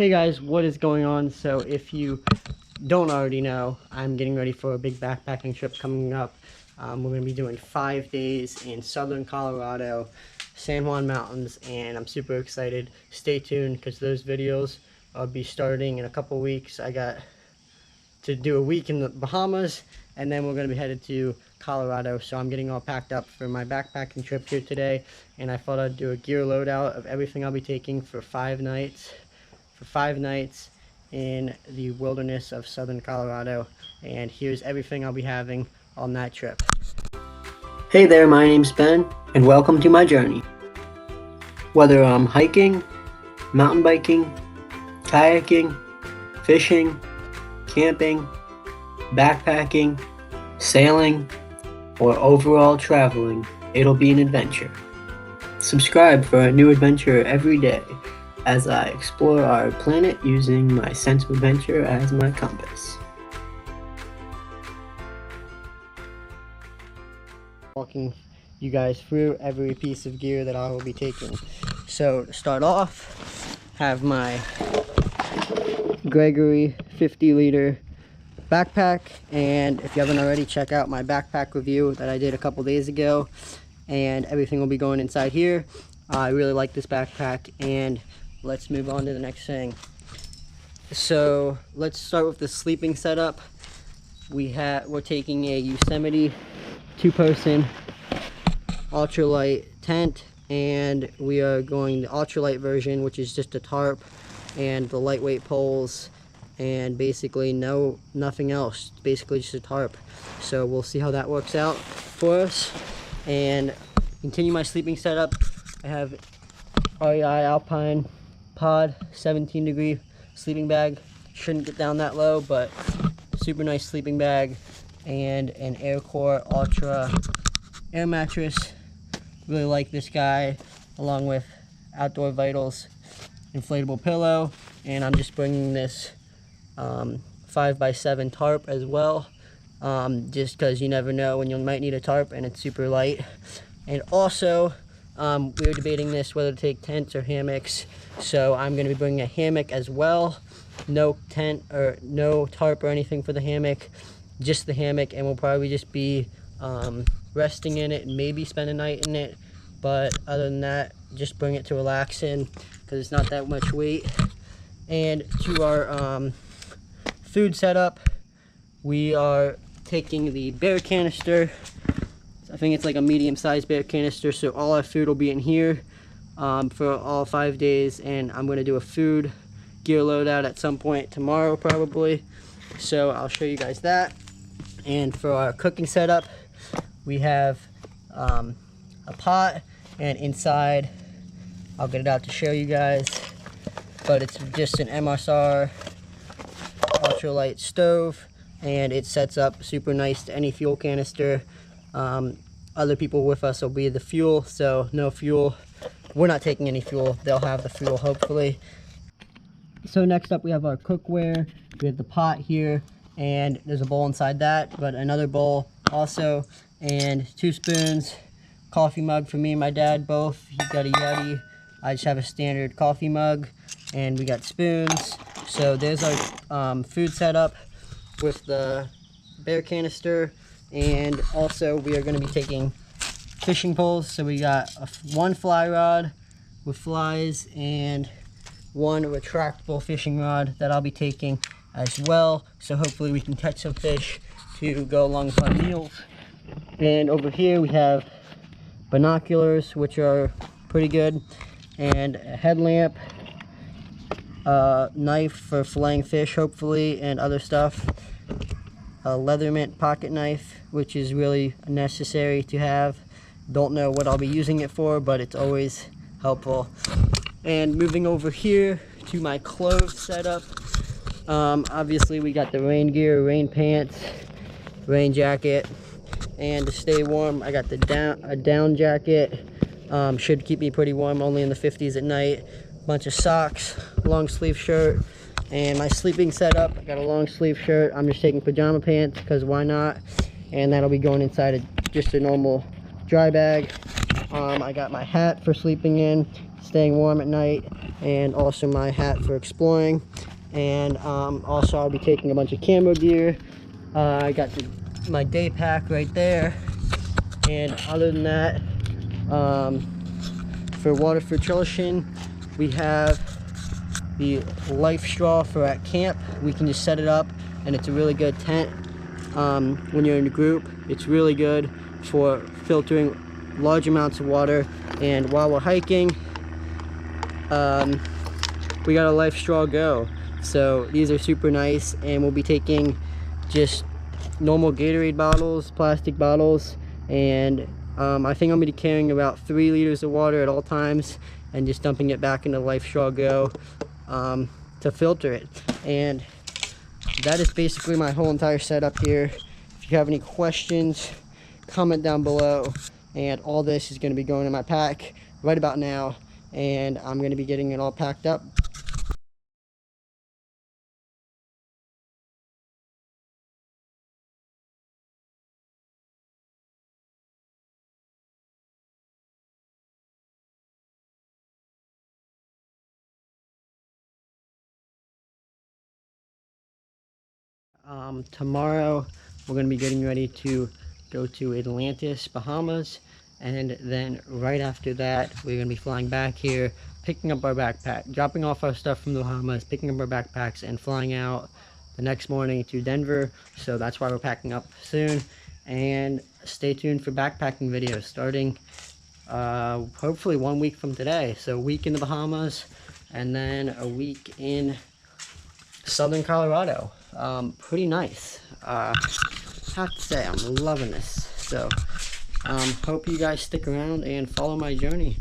Hey guys, what is going on? So if you don't already know, I'm getting ready for a big backpacking trip coming up. We're going to be doing 5 days in southern Colorado, San Juan Mountains, and I'm super excited. Stay tuned because those videos will be starting in a couple weeks. I got to do a week in the Bahamas, and then we're going to be headed to Colorado. So I'm getting all packed up for my backpacking trip here today, and I thought I'd do a gear loadout of everything I'll be taking for 5 nights. In the wilderness of southern Colorado, and here's everything I'll be having on that trip. Hey there, my name's Ben, and welcome to my journey. Whether I'm hiking, mountain biking, kayaking, fishing, camping, backpacking, sailing, or overall traveling, it'll be an adventure. Subscribe for a new adventure every day as I explore our planet using my sense of adventure as my compass. Walking you guys through every piece of gear that I will be taking. So to start off, have my Gregory 50-liter backpack, and if you haven't already, check out my backpack review that I did a couple days ago, and everything will be going inside here. I really like this backpack, and let's move on to the next thing. So let's start with the sleeping setup. We're taking a Yosemite 2-person ultralight tent, and we are going the ultralight version, which is just a tarp and the lightweight poles, and basically nothing else, basically just a tarp. So we'll see how that works out for us. And continue my sleeping setup. I have REI Alpine Pod 17-degree sleeping bag. Shouldn't get down that low, but super nice sleeping bag, and an Aircore Ultra air mattress. Really like this guy, along with Outdoor Vitals inflatable pillow, and I'm just bringing this 5x7 tarp as well, just because you never know when you might need a tarp, and it's super light. And also we were debating this whether to take tents or hammocks, so I'm going to be bringing a hammock as well. No tent or no tarp or anything for the hammock, just the hammock, and we'll probably just be resting in it and maybe spend a night in it. But other than that, just bring it to relax in because it's not that much weight. And to our food setup, we are taking the bear canister. I think it's like a medium-sized bear canister, so all our food will be in here for all 5 days, and I'm going to do a food gear loadout at some point tomorrow probably, so I'll show you guys that. And for our cooking setup, we have a pot, and inside, I'll get it out to show you guys, but it's just an MSR ultralight stove, and it sets up super nice to any fuel canister. Other people with us will be the fuel, so no fuel. We're not taking any fuel. They'll have the fuel, hopefully. So next up, we have our cookware. We have the pot here, and there's a bowl inside that, but another bowl also, and 2 spoons, coffee mug for me and my dad both. He's got a Yeti. I just have a standard coffee mug, and we got spoons. So there's our food setup with the bear canister. And also we are going to be taking fishing poles. So we got one fly rod with flies and one retractable fishing rod that I'll be taking as well. So hopefully we can catch some fish to go along with our meals. And over here we have binoculars, which are pretty good, and a headlamp, knife for filleting fish hopefully, and other stuff. A Leatherman pocket knife, which is really necessary to have. Don't know what I'll be using it for, but it's always helpful. And moving over here to my clothes setup, obviously we got the rain gear, rain pants, rain jacket, and to stay warm I got a down jacket. Should keep me pretty warm, only in the 50s at night. Bunch of socks, long sleeve shirt. And my sleeping setup, I got a long sleeve shirt. I'm just taking pajama pants because why not? And that'll be going inside just a normal dry bag. I got my hat for sleeping in, staying warm at night. and also my hat for exploring. And also I'll be taking a bunch of camera gear. I got my day pack right there. And other than that, for water filtration, we have the life straw for at camp. We can just set it up, and it's a really good tent when you're in a group. It's really good for filtering large amounts of water. And while we're hiking, we got a life straw go. So these are super nice, and we'll be taking just normal Gatorade bottles, plastic bottles, and I think I'm going to be carrying about 3 liters of water at all times, and just dumping it back into Life Straw Go to filter it. And that is basically my whole entire setup here. If you have any questions, comment down below. And all this is going to be going in my pack right about now, and I'm going to be getting it all packed up. Tomorrow we're going to be getting ready to go to Atlantis, Bahamas, and then right after that we're going to be flying back here, picking up our backpack, dropping off our stuff from the Bahamas, picking up our backpacks, and flying out the next morning to Denver. So that's why we're packing up soon, and stay tuned for backpacking videos starting hopefully 1 week from today. So a week in the Bahamas, and then a week in southern Colorado. Pretty nice. I have to say, I'm loving this. So hope you guys stick around and follow my journey.